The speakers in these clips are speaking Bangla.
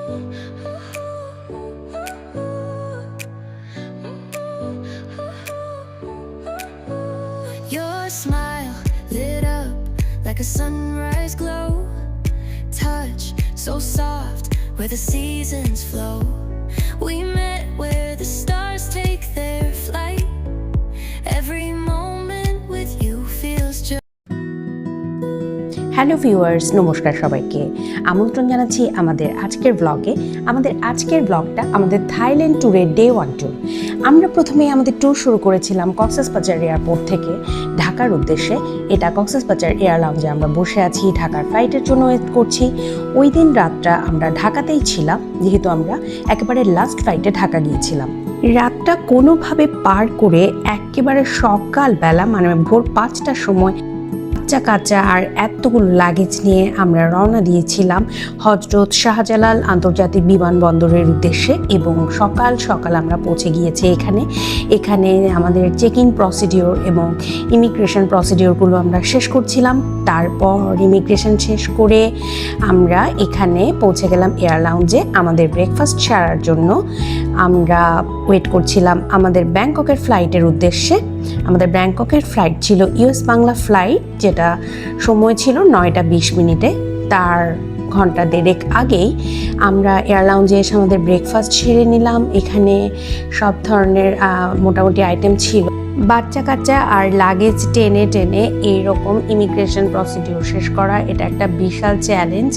Your smile lit up like a sunrise glow. Touch so soft where the seasons flow. We met where the stars take their flight. Every moment with you feels just hello viewers, নমস্কার সবাইকে। আমন্ত্রণ জানাচ্ছি আমাদের আজকের ব্লগে। আমাদের আজকের ব্লগটা আমাদের থাইল্যান্ড ট্যুরের ডে 1 ট্যুর। আমরা প্রথমে আমাদের ট্যুর শুরু করেছিলাম কক্সবাজার এয়ারপোর্ট থেকে ঢাকার উদ্দেশ্যে। এটা কক্সবাজার এয়ার লাউঞ্জে আমরা বসে আছি, ঢাকার ফ্লাইটের জন্য ওয়েট করছি। ওই দিন রাতটা আমরা ঢাকাতেই ছিলাম, যেহেতু আমরা একেবারে লাস্ট ফ্লাইটে ঢাকা গিয়েছিলাম। রাতটা কোনোভাবে পার করে একেবারে সকালবেলা মানে ভোর 5টার সময় কাঁচা আর এতগুলো লাগেজ নিয়ে আমরা রওনা দিয়েছিলাম হযরত শাহজালাল আন্তর্জাতিক বিমানবন্দরের উদ্দেশ্যে। এবং সকাল সকাল আমরা পৌঁছে গিয়েছি এখানে আমাদের চেক ইন প্রসিডিওর এবং ইমিগ্রেশন প্রসিডিওরগুলো আমরা শেষ করছিলাম। তারপর ইমিগ্রেশন শেষ করে আমরা এখানে পৌঁছে গেলাম এয়ার লাউঞ্জে আমাদের ব্রেকফাস্ট সারার জন্য। আমরা ওয়েট করছিলাম আমাদের ব্যাংককের ফ্লাইটের উদ্দেশ্যে। আমাদের ব্যাংককের ফ্লাইট ছিল ইউএস বাংলা ফ্লাইট, যেটা সময় ছিল 9টা 20 মিনিটে। তার ঘন্টা দেড়েক আগেই আমরা এয়ার লাউঞ্জে এসে আমাদের ব্রেকফাস্ট সেরে নিলাম। এখানে সব ধরনের মোটামুটি আইটেম ছিল। বাচ্চা কাচ্চা আর লাগেজ টেনে এইরকম ইমিগ্রেশন প্রসিডিওর শেষ করা এটা একটা বিশাল চ্যালেঞ্জ।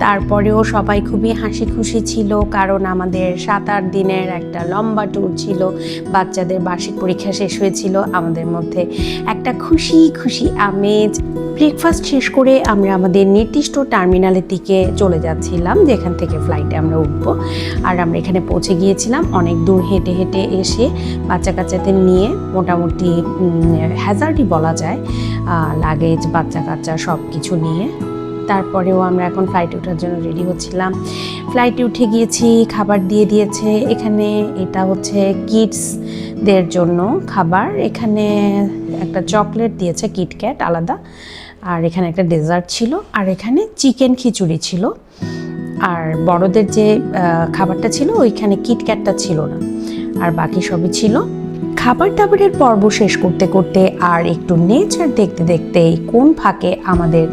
তারপরেও সবাই খুবই হাসি খুশি ছিল, কারণ আমাদের 7-8 দিনের একটা লম্বা ট্যুর ছিল। বাচ্চাদের বার্ষিক পরীক্ষা শেষ হয়েছিল, আমাদের মধ্যে একটা খুশি আমেজ। ব্রেকফাস্ট শেষ করে আমরা আমাদের নির্দিষ্ট টার্মিনালের দিকে চলে যাচ্ছিলাম, যেখান থেকে ফ্লাইটে আমরা উঠব। আর আমরা এখানে পৌঁছে গিয়েছিলাম অনেক দূর হেঁটে এসে বাচ্চা কাচ্চাদের নিয়ে। মোটামুটি হ্যাজার্ডই বলা যায়, লাগেজ বাচ্চা কাচ্চা সব কিছু নিয়ে। তারপরেও আমরা এখন ফ্লাইটে ওঠার জন্য রেডি হচ্ছিলাম। ফ্লাইটে উঠে গিয়েছি, খাবার দিয়ে দিয়েছে এখানে। এটা হচ্ছে কিডসদের জন্য খাবার। এখানে একটা চকলেট দিয়েছে কিটক্যাট আলাদা, আর এখানে একটা ডেজার্ট ছিল, আর এখানে চিকেন খিচুড়ি ছিল। আর বড়দের যে খাবারটা ছিল ওইখানে কিটক্যাটটা ছিল না, আর বাকি সবই ছিল। খাবার দাবারের পর্ব শেষ করতে আর একটু নেচার দেখতে কোন ফাঁকে আমাদের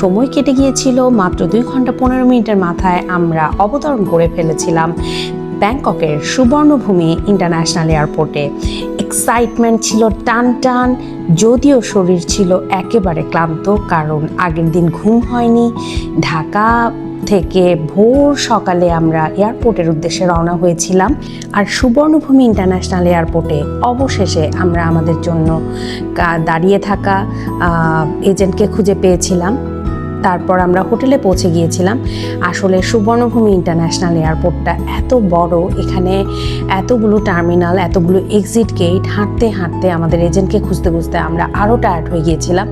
সময় কেটে গিয়েছিল। মাত্র 2 ঘন্টা 15 মিনিটের মাথায় আমরা অবতরণ করে ফেলেছিলাম ব্যাংককের সুবর্ণভূমি ইন্টারন্যাশনাল এয়ারপোর্টে। এক্সাইটমেন্ট ছিল টান, যদিও শরীর ছিল একেবারে ক্লান্ত, কারণ আগের দিন ঘুম হয়নি। ঢাকা থেকে ভোর সকালে আমরা এয়ারপোর্টের উদ্দেশ্যে রওনা হয়েছিলাম। আর সুবর্ণভূমি ইন্টারন্যাশনাল এয়ারপোর্টে অবশেষে আমরা আমাদের জন্য দাঁড়িয়ে থাকা এজেন্টকে খুঁজে পেয়েছিলাম। তারপর আমরা হোটেলে পৌঁছে গিয়েছিলাম। আসলে সুবর্ণভূমি ইন্টারন্যাশনাল এয়ারপোর্টটা এত বড়, এখানে এতগুলো টার্মিনাল, এতগুলো এক্সিট গেট, হাঁটতে আমাদের এজেন্টকে খুঁজতে আমরা আরও টায়ার্ড হয়ে গিয়েছিলাম।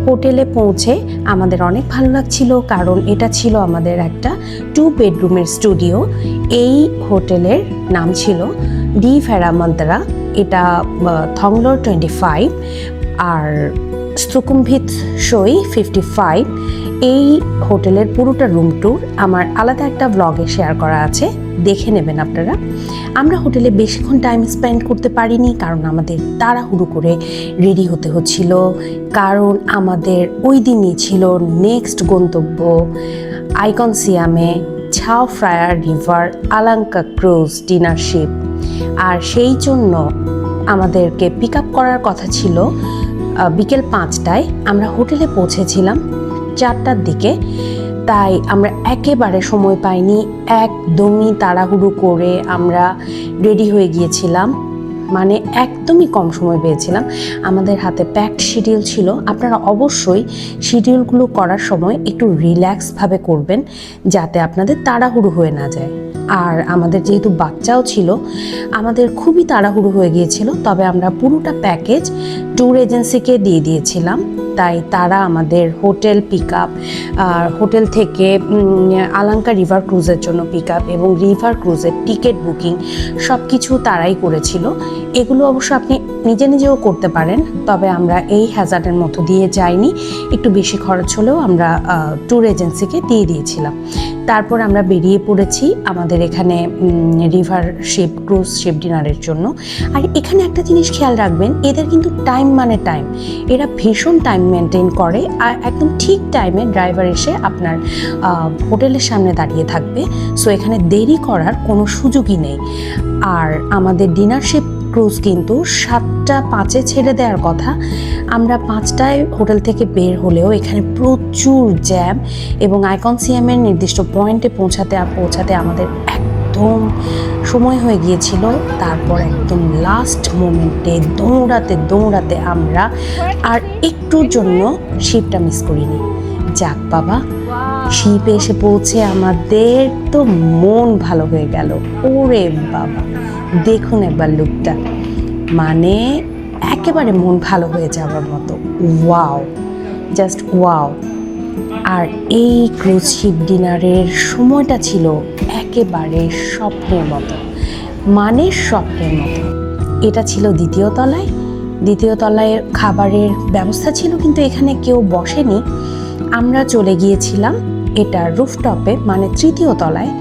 হোটেলে পৌঁছে আমাদের অনেক ভালো লাগছিল, কারণ এটা ছিল আমাদের একটা 2 বেডরুমের স্টুডিও। এই হোটেলের নাম ছিল ডি ফেরামন্তরা। এটা থংলোর 25 আর সুকুমভিত সই 55। এই হোটেলের পুরোটা রুম ট্যুর আমার আলাদা একটা ব্লগে শেয়ার করা আছে, দেখে নেবেন আপনারা। আমরা হোটেলে বেশিক্ষণ টাইম স্পেন্ড করতে পারিনি, কারণ আমাদের তাড়াহুড়ো করে রেডি হতে হচ্ছিল, কারণ আমাদের ওই দিনই ছিল নেক্সট গন্তব্য আইকন সিয়ামে ছাও ফ্রায়ার রিভার আলাঙ্কা ক্রুজ ডিনারশিপ। আর সেই জন্য আমাদেরকে পিক আপ করার কথা ছিল বিকেল 5টায়। আমরা হোটেলে পৌঁছেছিলাম 4টার দিকে, তাই আমরা একেবারে সময় পাইনি। একদমই তাড়াহুড়ো করে আমরা রেডি হয়ে গিয়েছিলাম, মানে একদমই কম সময় পেয়েছিলাম। আমাদের হাতে প্যাকড শিডিউল ছিল। আপনারা অবশ্যই শিডিউলগুলো করার সময় একটু রিল্যাক্সভাবে করবেন, যাতে আপনাদের তাড়াহুড়ো হয়ে না যায়। আর আমাদের যেহেতু বাচ্চাও ছিল, আমাদের খুবই তাড়াহুড়ো হয়ে গিয়েছিল। তবে আমরা পুরোটা প্যাকেজ ট্যুর এজেন্সিকে দিয়ে দিয়েছিলাম, তাই তারা আমাদের হোটেল পিক আপ, হোটেল থেকে আলাঙ্কা রিভার ক্রুজের জন্য পিক আপ এবং রিভার ক্রুজের টিকিট বুকিং সব কিছু তারাই করেছিল। এগুলো অবশ্য আপনি নিজেও করতে পারেন, তবে আমরা এই হ্যাজার্ডের মতো দিয়ে যাইনি। একটু বেশি খরচ হলেও আমরা ট্যুর এজেন্সিকে দিয়ে দিয়েছিলাম। তারপর আমরা বেরিয়ে পড়েছি আমাদের এখানে রিভার শিপ ক্রুজ শিপ ডিনারের জন্য। আর এখানে একটা জিনিস খেয়াল রাখবেন, এদের কিন্তু টাইম মানে টাইম, এরা ভীষণ টাইম মেনটেন করে। আর একদম ঠিক টাইমে ড্রাইভার এসে আপনার হোটেলের সামনে দাঁড়িয়ে থাকবে। সো এখানে দেরি করার কোনো সুযোগই নেই। আর আমাদের ডিনার শিপ ক্রুজ কিন্তু 7:05 ছেড়ে দেওয়ার কথা। আমরা 5টায় হোটেল থেকে বের হলেও এখানে প্রচুর জ্যাম এবং আইকনসিয়ামের নির্দিষ্ট পয়েন্টে পৌঁছাতে আমাদের একদম সময় হয়ে গিয়েছিল। তারপর একদম লাস্ট মোমেন্টে দৌড়াতে আমরা আর একটুর জন্য শিপটা মিস করিনি। যাক বাবা, শিপে এসে পৌঁছে আমাদের তো মন ভালো হয়ে গেল। ওরে বাবা, দেখুন একবার লুকটা, মানে একেবারে মন ভালো হয়ে যাওয়ার মতো। Wow, just wow. আর এই ক্রুজ শিপ ডিনারের সময়টা ছিল একেবারে স্বপ্নের মতো, মানে স্বপ্নের মতো। এটা ছিল দ্বিতীয় তলায় খাবারের ব্যবস্থা ছিল, কিন্তু এখানে কেউ বসেনি। আমরা চলে গিয়েছিলাম এটা রুফটপে, মানে 3য় তলায়।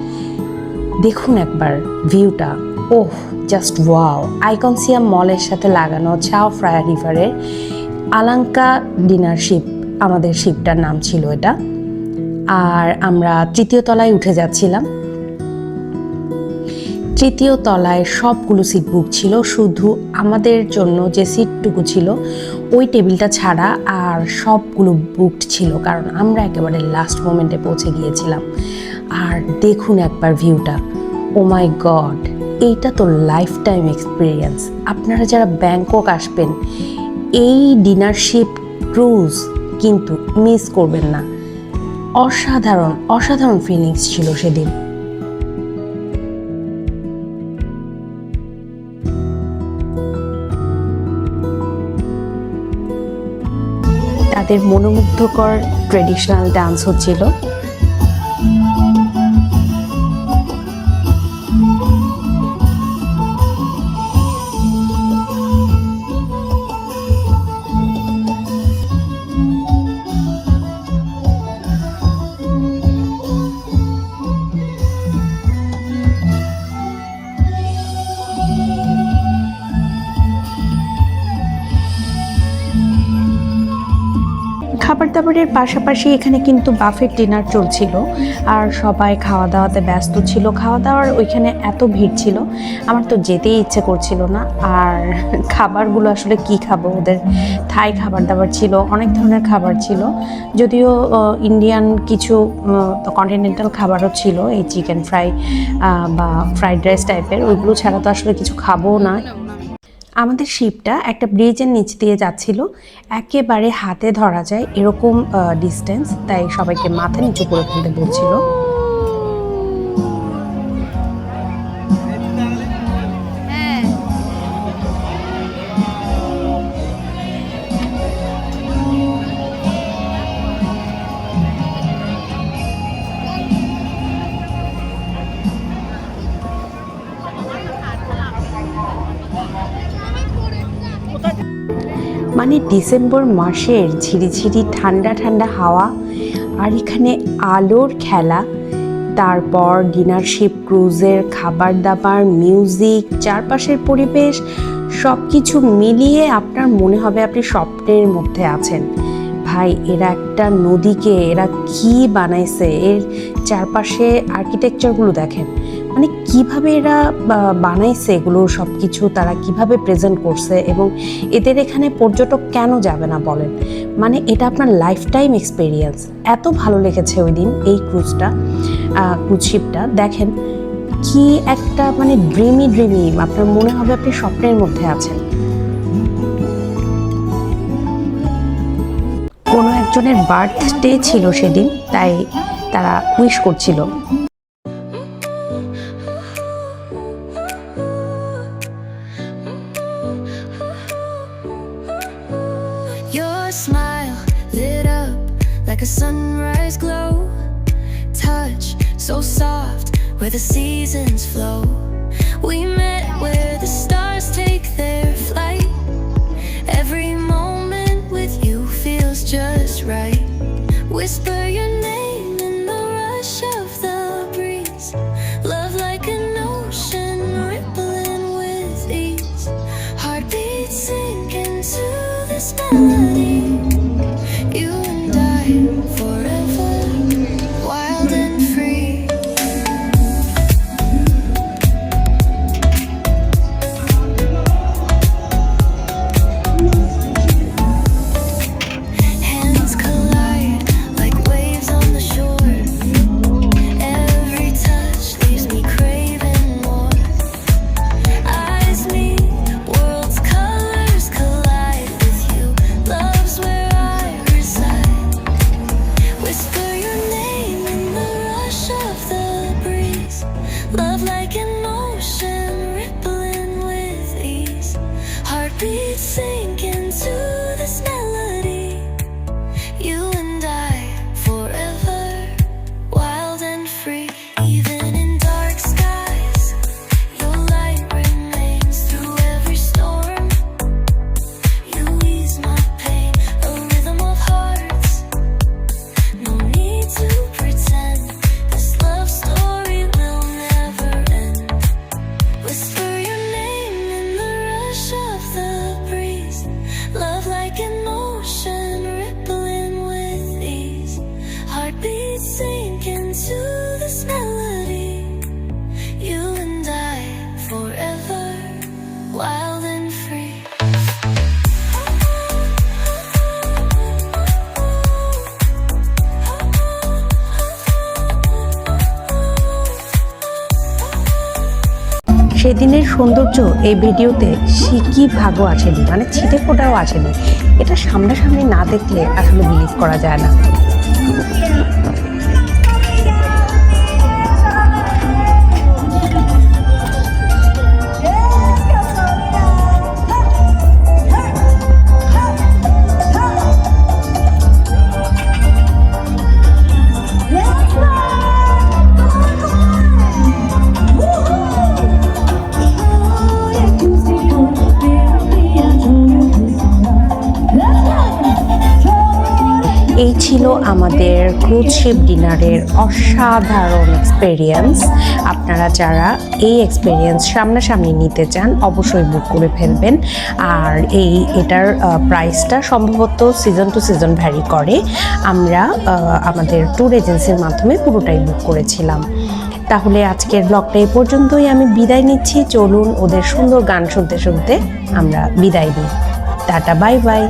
দেখুন একবার ভিউটা, ওহ জাস্ট ওয়াও। আইকনসিয়াম মলের সাথে লাগানো চাও ফ্রায়া রিভারের আলাঙ্কা ডিনার শিপ, আমাদের শিপটার নাম ছিল এটা। আর আমরা 3য় তলায় উঠে যাচ্ছিলাম। 3য় তলায় সবগুলো সিট বুক ছিল, শুধু আমাদের জন্য যে সিটটুকু ছিল ওই টেবিলটা ছাড়া আর সবগুলো বুকড ছিল, কারণ আমরা একেবারে লাস্ট মোমেন্টে পৌঁছে গিয়েছিলাম। আর দেখুন একবার ভিউটা, ও মাই গড, এইটা তো লাইফ টাইম এক্সপিরিয়েন্স। আপনারা যারা ব্যাংকক আসবেন, এই ডিনার শিপ ক্রুজ কিন্তু মিস করবেন না। অসাধারণ ফিলিংস ছিল সেদিন। তাদের মনোমুগ্ধকর ট্রেডিশনাল ডান্স হচ্ছিল। খাবার দাবারের পাশাপাশি এখানে কিন্তু বাফেট ডিনার চলছিল, আর সবাই খাওয়া দাওয়াতে ব্যস্ত ছিল। খাওয়া দাওয়ার ওইখানে এত ভিড় ছিল, আমার তো যেতেই ইচ্ছে করছিল না। আর খাবারগুলো আসলে কি খাবো, ওদের থাই খাবার দাবার ছিল, অনেক ধরনের খাবার ছিল, যদিও ইন্ডিয়ান কিছু কন্টিনেন্টাল খাবারও ছিল, এই চিকেন ফ্রাই বা ফ্রাইড রাইস টাইপের, ওইগুলো ছাড়া তো আসলে কিছু খাবো না। আমাদের শিপটা একটা ব্রিজের নিচ দিয়ে যাচ্ছিল, একেবারে হাতে ধরা যায় এরকম ডিস্টেন্স, তাই সবাইকে মাথা নিচু করে ফেলতে বলছিল। মানে ডিসেম্বর মাসের ঝিরিঝিরি ঠান্ডা ঠান্ডা হাওয়া, আর এখানে আলোর খেলা, তারপর ডিনার শিপ ক্রুজের খাবার দাবার, মিউজিক, চারপাশের পরিবেশ, সব কিছু মিলিয়ে আপনার মনে হবে আপনি স্বপ্নের মধ্যে আছেন। ভাই, এরা একটা নদীকে এরা কি বানাইছে, এর চারপাশে আর্কিটেকচারগুলো দেখেন, মানে কিভাবে এরা বানাইছে এগুলো সব কিছু, তারা কিভাবে প্রেজেন্ট করছে, এবং এদের এখানে পর্যটক কেন যাবে না বলেন। মানে এটা আপনার লাইফ টাইম এক্সপিরিয়েন্স। এত ভালো লেগেছে ওই দিন এই ক্রুজ শিপটা। দেখেন কি একটা মানে ড্রিমি, আপনার মনে হবে আপনি স্বপ্নের মধ্যে আছেন। কোনো একজনের বার্থডে ছিল সেদিন, তাই তারা উইশ করছিল। Your smile lit up like a sunrise glow. Touch so soft where the seasons flow. We met where the stars take their flight. Every moment with you feels just right. Whisper your name in the rush of the সেদিনের সৌন্দর্য এই ভিডিওতে সিকি ভাগও আসেনি, মানে ছিটে ফোটাও আসেনি। এটা সামনাসামনি না দেখলে আসলে বিলিভ করা যায় না। এই ছিল আমাদের ক্রুজ শিপ ডিনারের অসাধারণ এক্সপেরিয়েন্স। আপনারা যারা এই এক্সপেরিয়েন্স সামনাসামনি নিতে চান অবশ্যই বুক করে ফেলবেন। আর এটার প্রাইসটা সম্ভবত সিজন টু সিজন ভ্যারি করে। আমরা আমাদের ট্যুর এজেন্সির মাধ্যমে পুরোটাই বুক করেছিলাম। তাহলে আজকের ব্লগটা এই পর্যন্তই, আমি বিদায় নিচ্ছি। চলুন ওদের সুন্দর গান শুনতে শুনতে আমরা বিদায় নিই। Tata, bye bye.